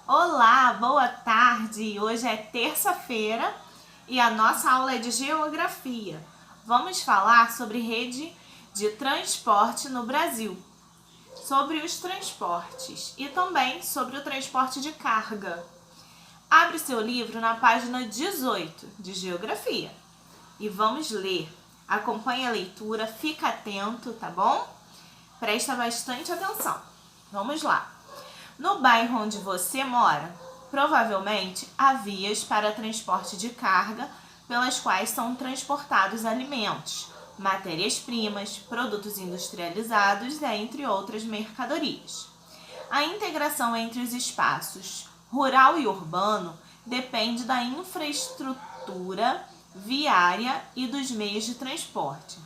Olá, boa tarde! Hoje é terça-feira e a nossa aula é de Geografia. Vamos falar sobre rede de transporte no Brasil, sobre os transportes e também sobre o transporte de carga. Abre seu livro na página 18 de Geografia e vamos ler. Acompanhe a leitura, fica atento, tá bom? Presta bastante atenção. Vamos lá. No bairro onde você mora, provavelmente há vias para transporte de carga pelas quais são transportados alimentos, matérias-primas, produtos industrializados, entre outras mercadorias. A integração entre os espaços rural e urbano depende da infraestrutura viária e dos meios de transporte.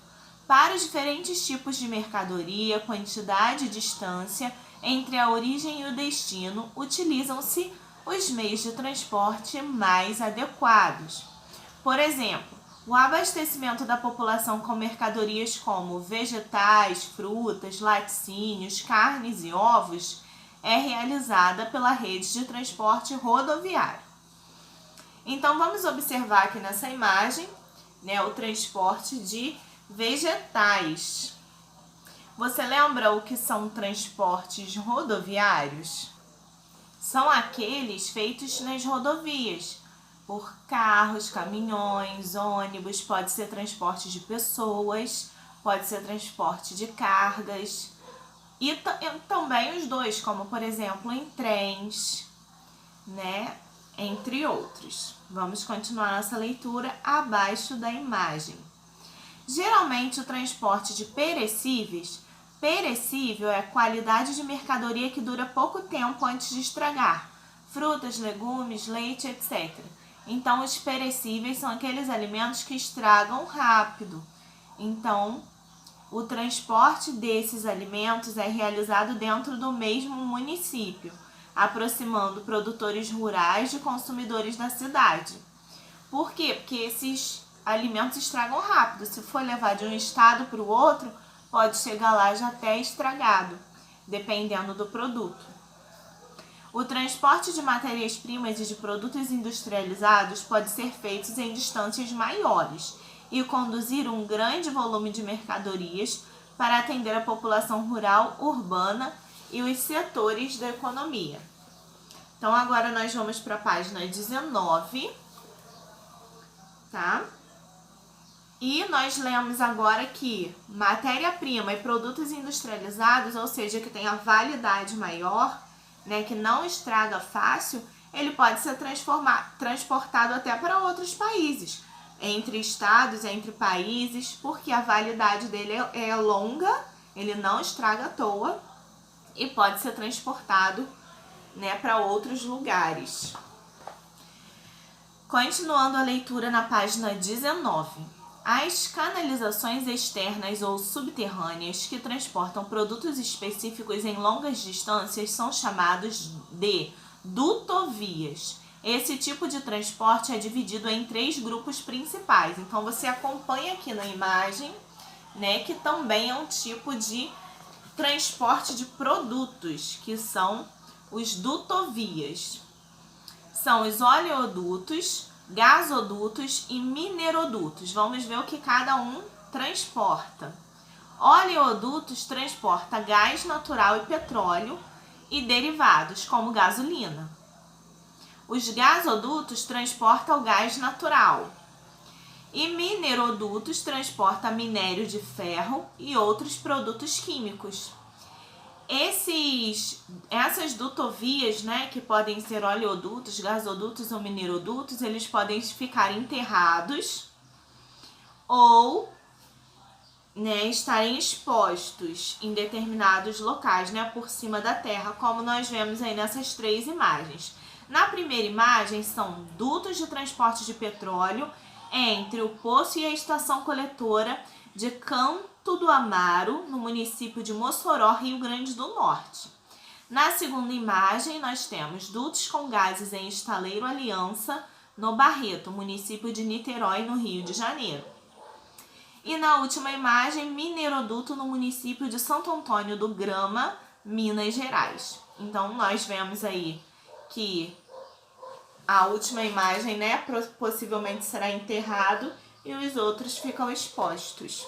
Para os diferentes tipos de mercadoria, quantidade e distância entre a origem e o destino, utilizam-se os meios de transporte mais adequados. Por exemplo, o abastecimento da população com mercadorias como vegetais, frutas, laticínios, carnes e ovos é realizada pela rede de transporte rodoviário. Então, vamos observar aqui nessa imagem, o transporte de vegetais. Você lembra o que são transportes rodoviários? São aqueles feitos nas rodovias, por carros, caminhões, ônibus, pode ser transporte de pessoas, pode ser transporte de cargas, e também os dois, como por exemplo em trens, entre outros. Vamos continuar nossa leitura abaixo da imagem. Geralmente o transporte de perecível é a qualidade de mercadoria que dura pouco tempo antes de estragar, frutas, legumes, leite, etc. Então, os perecíveis são aqueles alimentos que estragam rápido. Então, o transporte desses alimentos é realizado dentro do mesmo município, aproximando produtores rurais de consumidores da cidade. Por quê? Porque esses alimentos estragam rápido. Se for levar de um estado para o outro, pode chegar lá já até estragado, dependendo do produto. O transporte de matérias-primas e de produtos industrializados pode ser feito em distâncias maiores e conduzir um grande volume de mercadorias para atender a população rural, urbana e os setores da economia. Então, agora nós vamos para a página 19, tá? E nós lemos agora que matéria-prima e produtos industrializados, ou seja, que tem a validade maior, que não estraga fácil, ele pode ser transportado até para outros países, entre estados, entre países, porque a validade dele é longa, ele não estraga à toa e pode ser transportado para outros lugares. Continuando a leitura na página 19. As canalizações externas ou subterrâneas que transportam produtos específicos em longas distâncias são chamados de dutovias. Esse tipo de transporte é dividido em 3 grupos principais. Então, você acompanha aqui na imagem, que também é um tipo de transporte de produtos, que são os dutovias. São os oleodutos, gasodutos e minerodutos. Vamos ver o que cada um transporta. Oleodutos transporta gás natural e petróleo e derivados, como gasolina. Os gasodutos transportam o gás natural. E minerodutos transporta minério de ferro e outros produtos químicos. Essas dutovias, que podem ser oleodutos, gasodutos ou minerodutos, eles podem ficar enterrados ou estarem expostos em determinados locais, por cima da terra, como nós vemos aí nessas 3 imagens. Na primeira imagem são dutos de transporte de petróleo entre o poço e a estação coletora de Canto do Amaro, no município de Mossoró, Rio Grande do Norte. Na segunda imagem, nós temos dutos com gases em Estaleiro Aliança, no Barreto, município de Niterói, no Rio de Janeiro. E na última imagem, mineroduto no município de Santo Antônio do Grama, Minas Gerais. Então, nós vemos aí que a última imagem, né, possivelmente será enterrado e os outros ficam expostos.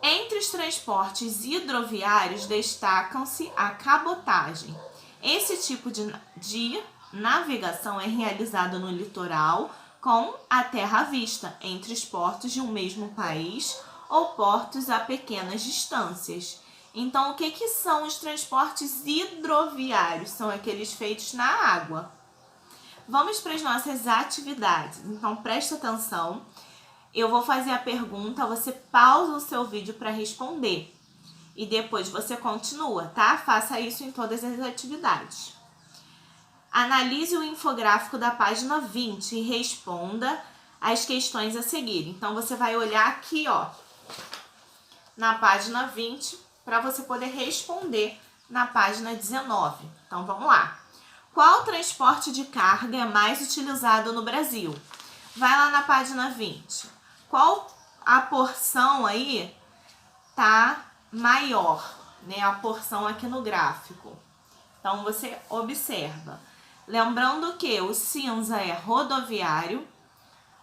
Entre os transportes hidroviários destacam-se a cabotagem. Esse tipo de navegação é realizado no litoral com a terra à vista, entre os portos de um mesmo país ou portos a pequenas distâncias. Então, o que são os transportes hidroviários? São aqueles feitos na água. Vamos para as nossas atividades. Então, presta atenção. Eu vou fazer a pergunta, você pausa o seu vídeo para responder. E depois você continua, tá? Faça isso em todas as atividades. Analise o infográfico da página 20 e responda as questões a seguir. Então, você vai olhar aqui, ó, na página 20, para você poder responder na página 19. Então, vamos lá. Qual transporte de carga é mais utilizado no Brasil? Vai lá na página 20. Qual a porção aí tá maior, né? A porção aqui no gráfico. Então, você observa. Lembrando que o cinza é rodoviário,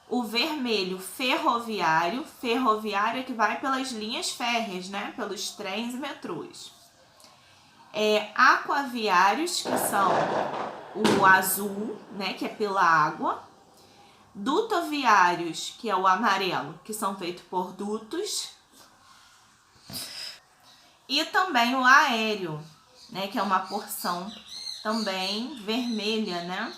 o vermelho ferroviário, ferroviário é que vai pelas linhas férreas, né? Pelos trens e metrôs. Aquaviários, que são o azul, né? Que é pela água. Dutoviários, que é o amarelo, que são feitos por dutos. E também o aéreo, né? Que é uma porção também vermelha, né?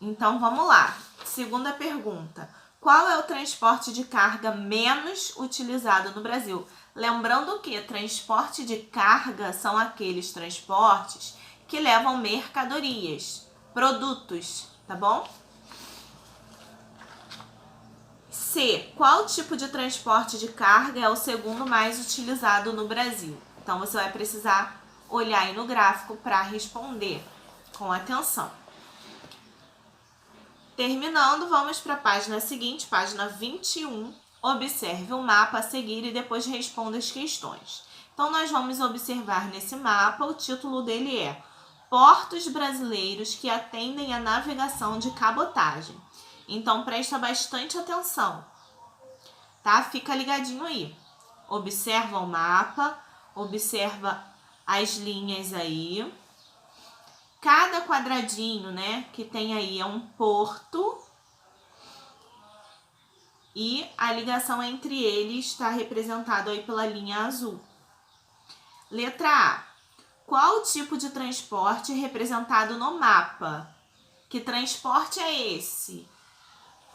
Então, vamos lá. Segunda pergunta. Qual é o transporte de carga menos utilizado no Brasil? Lembrando que transporte de carga são aqueles transportes que levam mercadorias, produtos, tá bom? C. Qual tipo de transporte de carga é o segundo mais utilizado no Brasil? Então, você vai precisar olhar aí no gráfico para responder com atenção. Terminando, vamos para a página seguinte, página 21. Observe o mapa a seguir e depois responda as questões. Então, nós vamos observar nesse mapa, o título dele é Portos Brasileiros que atendem a navegação de cabotagem. Então, presta bastante atenção, tá? Fica ligadinho aí. Observa o mapa, observa as linhas aí. Cada quadradinho, né, que tem aí é um porto e a ligação entre eles está representado aí pela linha azul. Letra A. Qual tipo de transporte é representado no mapa? Que transporte é esse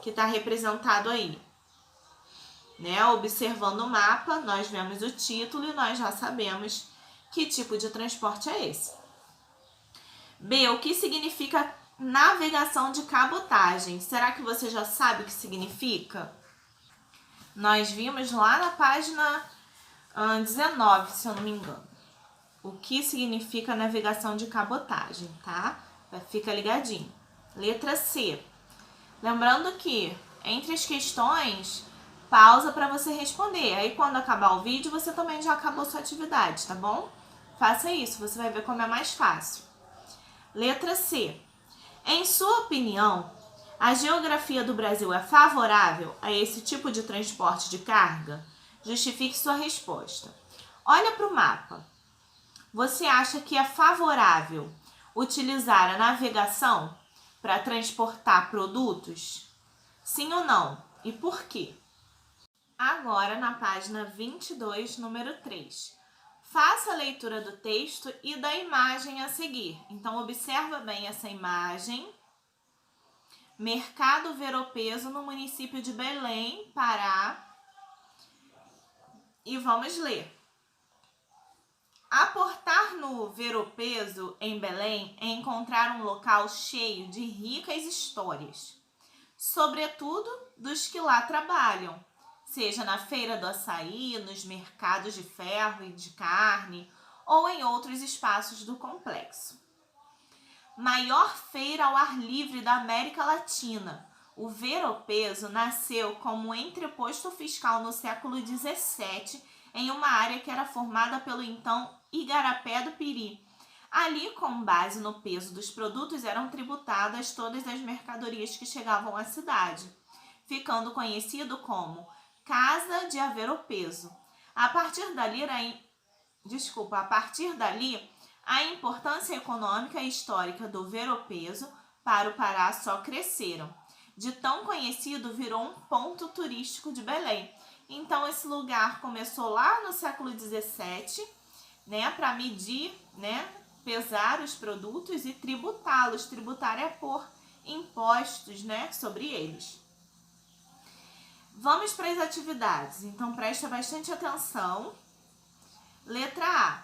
que está representado aí? Né? Observando o mapa, nós vemos o título e nós já sabemos que tipo de transporte é esse. B. O que significa navegação de cabotagem? Será que você já sabe o que significa? Nós vimos lá na página 19, se eu não me engano, o que significa navegação de cabotagem, tá? Fica ligadinho. Letra C. Lembrando que entre as questões, pausa para você responder. Aí quando acabar o vídeo, você também já acabou sua atividade, tá bom? Faça isso, você vai ver como é mais fácil. Letra C. Em sua opinião, a geografia do Brasil é favorável a esse tipo de transporte de carga? Justifique sua resposta. Olha para o mapa. Você acha que é favorável utilizar a navegação para transportar produtos? Sim ou não? E por quê? Agora, na página 22, número 3. Faça a leitura do texto e da imagem a seguir. Então, observa bem essa imagem. Mercado Ver-o-Peso no município de Belém, Pará. E vamos ler. Aportar no Ver-o-Peso em Belém é encontrar um local cheio de ricas histórias, sobretudo dos que lá trabalham, seja na feira do açaí, nos mercados de ferro e de carne ou em outros espaços do complexo. Maior feira ao ar livre da América Latina, o Ver-o-Peso nasceu como entreposto fiscal no século XVII em uma área que era formada pelo então Igarapé do Piri, Ali, com base no peso dos produtos, eram tributadas todas as mercadorias que chegavam à cidade, ficando conhecido como Casa de Haver-o-Peso. A partir dali, a importância econômica e histórica do ver-o-peso para o Pará só cresceram. De tão conhecido, virou um ponto turístico de Belém. Então, esse lugar começou lá no século XVII, para medir, pesar os produtos e tributá-los. Tributar é pôr impostos, sobre eles. Vamos para as atividades. Então, presta bastante atenção. Letra A.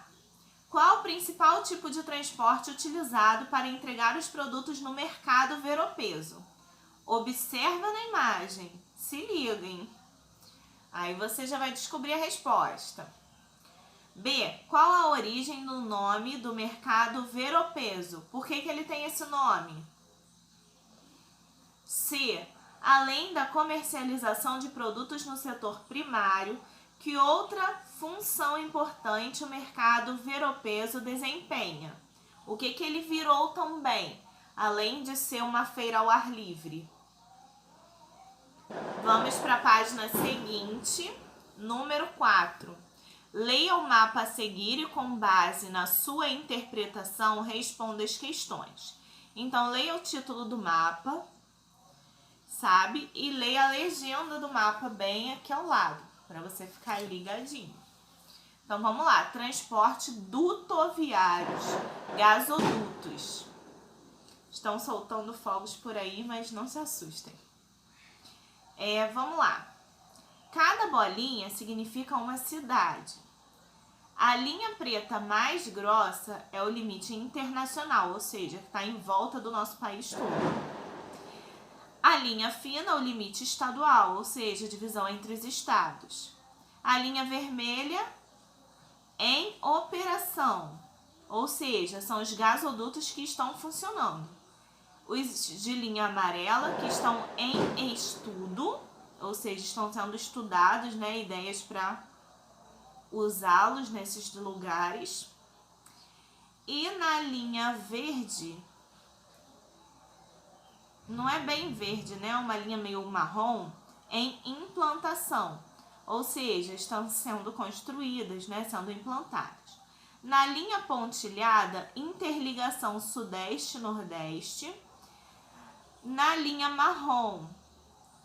Qual o principal tipo de transporte utilizado para entregar os produtos no mercado ver-o-peso? Observa na imagem. Se liguem. Aí você já vai descobrir a resposta. B. Qual a origem do nome do mercado ver-o-peso? Por que ele tem esse nome? C. Além da comercialização de produtos no setor primário, que outra função importante o mercado ver-o-peso desempenha? O que ele virou também, além de ser uma feira ao ar livre? Vamos para a página seguinte, número 4. Leia o mapa a seguir e, com base na sua interpretação, responda as questões. Então, leia o título do mapa, e leia a legenda do mapa bem aqui ao lado, para você ficar ligadinho. Então, vamos lá. Transporte dutoviários, gasodutos. Estão soltando fogos por aí, mas não se assustem. Vamos lá. Cada bolinha significa uma cidade. A linha preta mais grossa é o limite internacional, ou seja, que está em volta do nosso país todo. A linha fina é o limite estadual, ou seja, a divisão entre os estados. A linha vermelha em operação, ou seja, são os gasodutos que estão funcionando. Os de linha amarela que estão em estudo, ou seja, estão sendo estudados, ideias para usá-los nesses lugares. E na linha verde, não é bem verde, é uma linha meio marrom, em implantação, ou seja, estão sendo construídas, sendo implantadas. Na linha pontilhada, interligação sudeste-nordeste. Na linha marrom,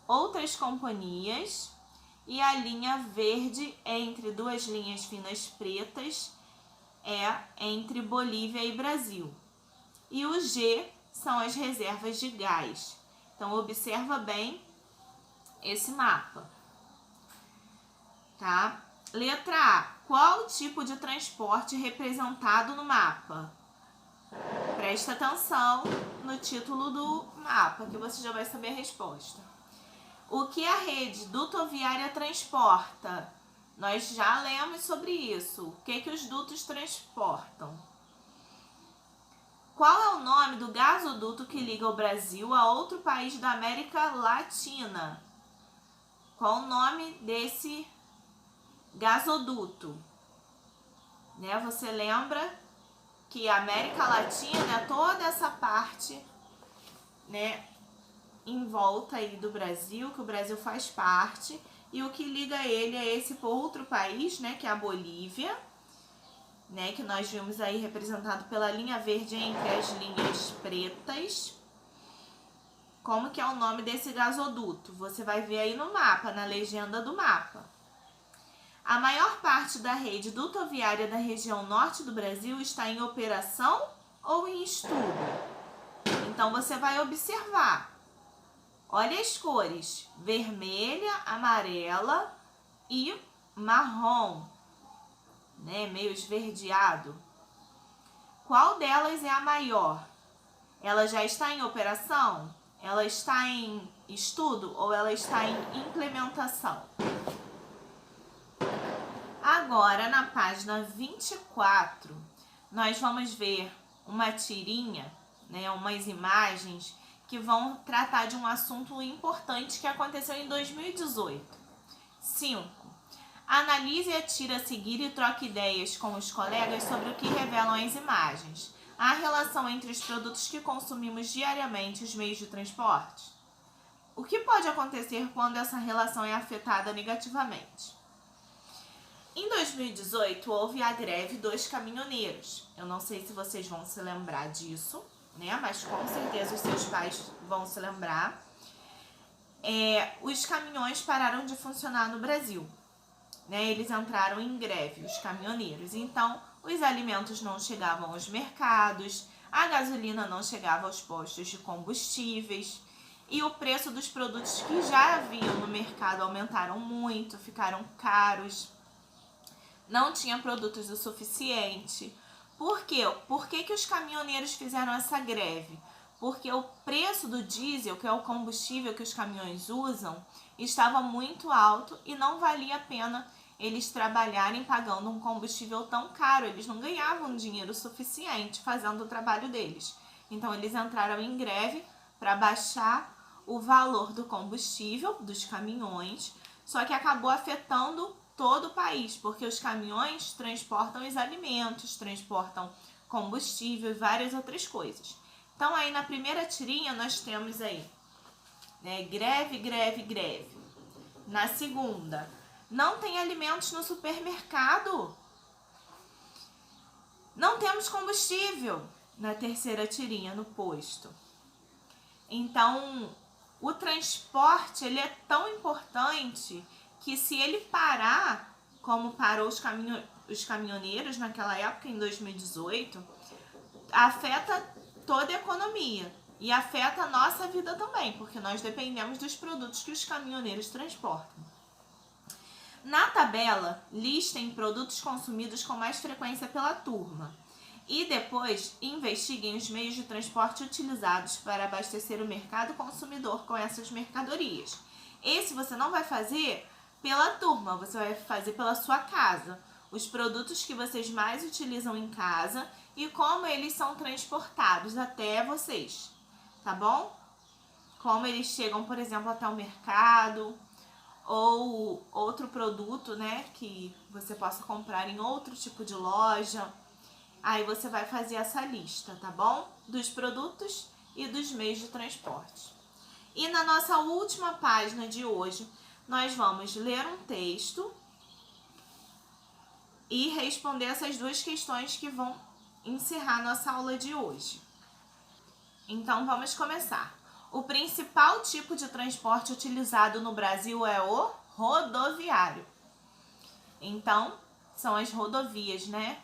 outras companhias. E a linha verde é entre duas linhas finas pretas, entre Bolívia e Brasil. E o G são as reservas de gás. Então, observa bem esse mapa. Tá? Letra A. Qual o tipo de transporte representado no mapa? Presta atenção no título do mapa, que você já vai saber a resposta. O que a rede dutoviária transporta? Nós já lemos sobre isso. O que os dutos transportam? Qual é o nome do gasoduto que liga o Brasil a outro país da América Latina? Qual o nome desse gasoduto? Você lembra que a América Latina é toda essa parte, em volta aí do Brasil, que o Brasil faz parte, e o que liga ele é esse outro país, que é a Bolívia, que nós vimos aí representado pela linha verde entre as linhas pretas. Como que é o nome desse gasoduto? Você vai ver aí no mapa, na legenda do mapa. A maior parte da rede dutoviária da região norte do Brasil está em operação ou em estudo? Então, você vai observar. Olha as cores, vermelha, amarela e marrom, meio esverdeado. Qual delas é a maior? Ela já está em operação? Ela está em estudo ou ela está em implementação? Agora, na página 24, nós vamos ver uma tirinha, umas imagens que vão tratar de um assunto importante que aconteceu em 2018. 5. Analise a tira a seguir e troque ideias com os colegas sobre o que revelam as imagens. Há relação entre os produtos que consumimos diariamente e os meios de transporte? O que pode acontecer quando essa relação é afetada negativamente? Em 2018, houve a greve dos caminhoneiros. Eu não sei se vocês vão se lembrar disso, né? Mas com certeza os seus pais vão se lembrar. Os caminhões pararam de funcionar no Brasil, né? Eles entraram em greve, os caminhoneiros. Então, os alimentos não chegavam aos mercados, a gasolina não chegava aos postos de combustíveis e o preço dos produtos que já haviam no mercado aumentaram muito, ficaram caros. Não tinha produtos o suficiente. Por quê? Por que os caminhoneiros fizeram essa greve? Porque o preço do diesel, que é o combustível que os caminhões usam, estava muito alto e não valia a pena eles trabalharem pagando um combustível tão caro. Eles não ganhavam dinheiro suficiente fazendo o trabalho deles. Então, eles entraram em greve para baixar o valor do combustível dos caminhões, só que acabou afetando todo o país, porque os caminhões transportam os alimentos, transportam combustível e várias outras coisas. Então, aí na primeira tirinha nós temos aí, né, greve, greve, greve. Na segunda, não tem alimentos no supermercado. Não temos combustível. Na terceira tirinha, no posto. Então, o transporte ele é tão importante que se ele parar, como parou os caminhoneiros naquela época, em 2018, afeta toda a economia e afeta a nossa vida também, porque nós dependemos dos produtos que os caminhoneiros transportam. Na tabela, listem produtos consumidos com mais frequência pela turma e depois investiguem os meios de transporte utilizados para abastecer o mercado consumidor com essas mercadorias. Esse você não vai fazer pela turma, você vai fazer pela sua casa. Os produtos que vocês mais utilizam em casa e como eles são transportados até vocês, tá bom? Como eles chegam, por exemplo, até o mercado ou outro produto, né, que você possa comprar em outro tipo de loja. Aí você vai fazer essa lista, tá bom? Dos produtos e dos meios de transporte. E na nossa última página de hoje, nós vamos ler um texto e responder essas duas questões que vão encerrar nossa aula de hoje. Então, vamos começar. O principal tipo de transporte utilizado no Brasil é o rodoviário. Então, são as rodovias, né,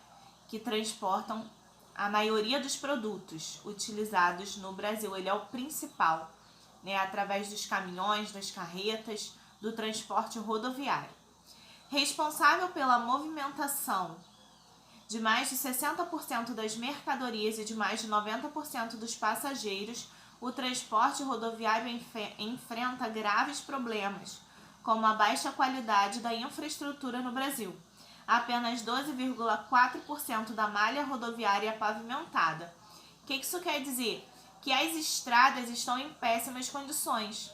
que transportam a maioria dos produtos utilizados no Brasil. Ele é o principal, né, através dos caminhões, das carretas, do transporte rodoviário. Responsável pela movimentação de mais de 60% das mercadorias e de mais de 90% dos passageiros, o transporte rodoviário enfrenta graves problemas, como a baixa qualidade da infraestrutura no Brasil. Apenas 12,4% da malha rodoviária é pavimentada. O que isso quer dizer? Que as estradas estão em péssimas condições.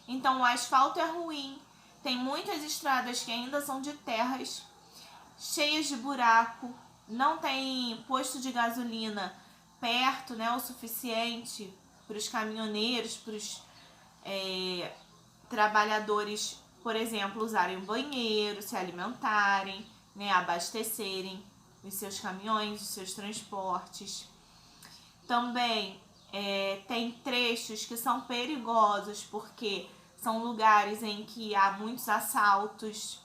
Então, o asfalto é ruim, tem muitas estradas que ainda são de terras, cheias de buraco, não tem posto de gasolina perto, né, o suficiente para os caminhoneiros, para os trabalhadores, por exemplo, usarem o banheiro, se alimentarem, né, abastecerem os seus caminhões, os seus transportes. Também tem trechos que são perigosos porque são lugares em que há muitos assaltos.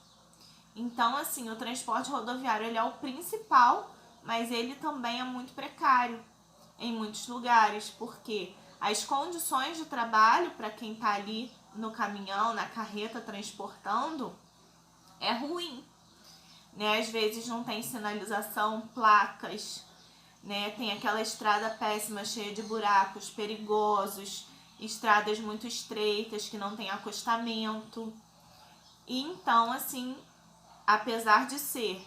Então, assim, o transporte rodoviário ele é o principal, mas ele também é muito precário em muitos lugares, porque as condições de trabalho para quem está ali no caminhão, na carreta transportando, é ruim, né? Às vezes não tem sinalização, placas, né? Tem aquela estrada péssima, cheia de buracos, perigosos, estradas muito estreitas que não tem acostamento. E então, assim, apesar de ser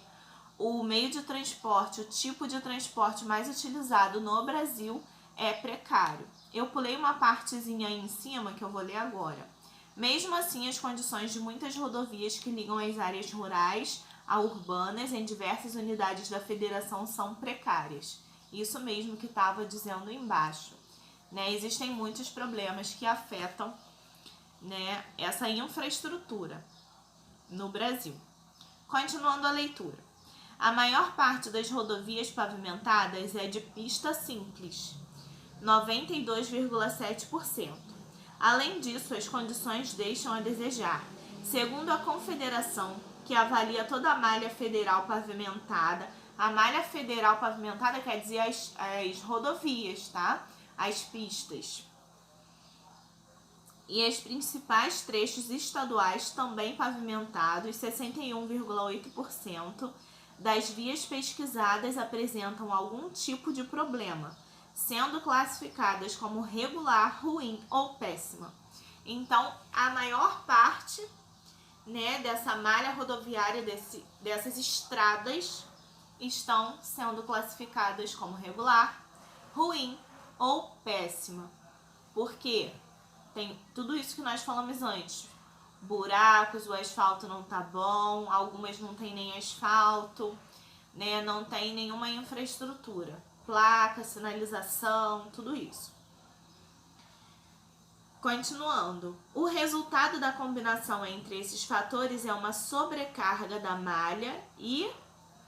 o meio de transporte, o tipo de transporte mais utilizado no Brasil, é precário. Eu pulei uma partezinha aí em cima que eu vou ler agora. Mesmo assim, as condições de muitas rodovias que ligam as áreas rurais a urbanas em diversas unidades da federação são precárias. Isso mesmo que estava dizendo embaixo. Né? Existem muitos problemas que afetam, né, essa infraestrutura no Brasil. Continuando a leitura. A maior parte das rodovias pavimentadas é de pista simples, 92,7%. Além disso, as condições deixam a desejar. Segundo a Confederação, que avalia toda a malha federal pavimentada, a malha federal pavimentada quer dizer as rodovias, tá? As pistas. E os principais trechos estaduais também pavimentados, 61,8% das vias pesquisadas apresentam algum tipo de problema, sendo classificadas como regular, ruim ou péssima. Então, a maior parte, né, dessa malha rodoviária, dessas estradas, estão sendo classificadas como regular, ruim ou péssima. Por quê? Tem tudo isso que nós falamos antes. Buracos, o asfalto não tá bom, algumas não tem nem asfalto, né? Não tem nenhuma infraestrutura. Placa, sinalização, tudo isso. Continuando. O resultado da combinação entre esses fatores é uma sobrecarga da malha e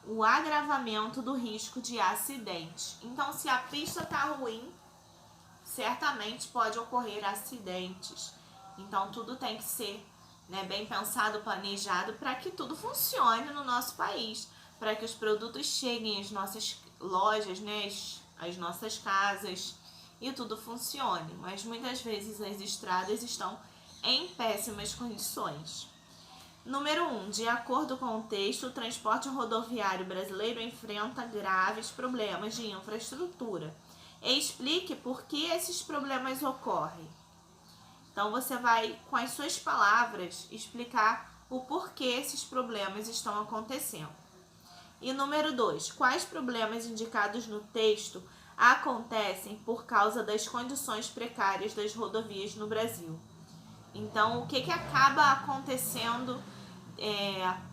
o agravamento do risco de acidente. Então, se a pista tá ruim, certamente pode ocorrer acidentes. Então, tudo tem que ser, né, bem pensado, planejado, para que tudo funcione no nosso país, para que os produtos cheguem às nossas lojas, né, às nossas casas, e tudo funcione. Mas muitas vezes as estradas estão em péssimas condições. Número 1. De acordo com o texto, o transporte rodoviário brasileiro enfrenta graves problemas de infraestrutura. Explique por que esses problemas ocorrem. Então, você vai, com as suas palavras, explicar o porquê esses problemas estão acontecendo. E número 2, quais problemas indicados no texto acontecem por causa das condições precárias das rodovias no Brasil? Então, o que acaba acontecendo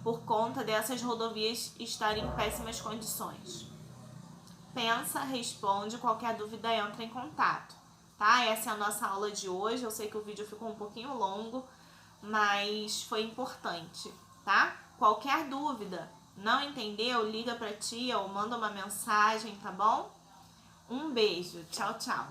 por conta dessas rodovias estarem em péssimas condições? Pensa, responde, qualquer dúvida entra em contato, tá? Essa é a nossa aula de hoje. Eu sei que o vídeo ficou um pouquinho longo, mas foi importante, tá? Qualquer dúvida, não entendeu, liga pra tia ou manda uma mensagem, tá bom? Um beijo, tchau, tchau.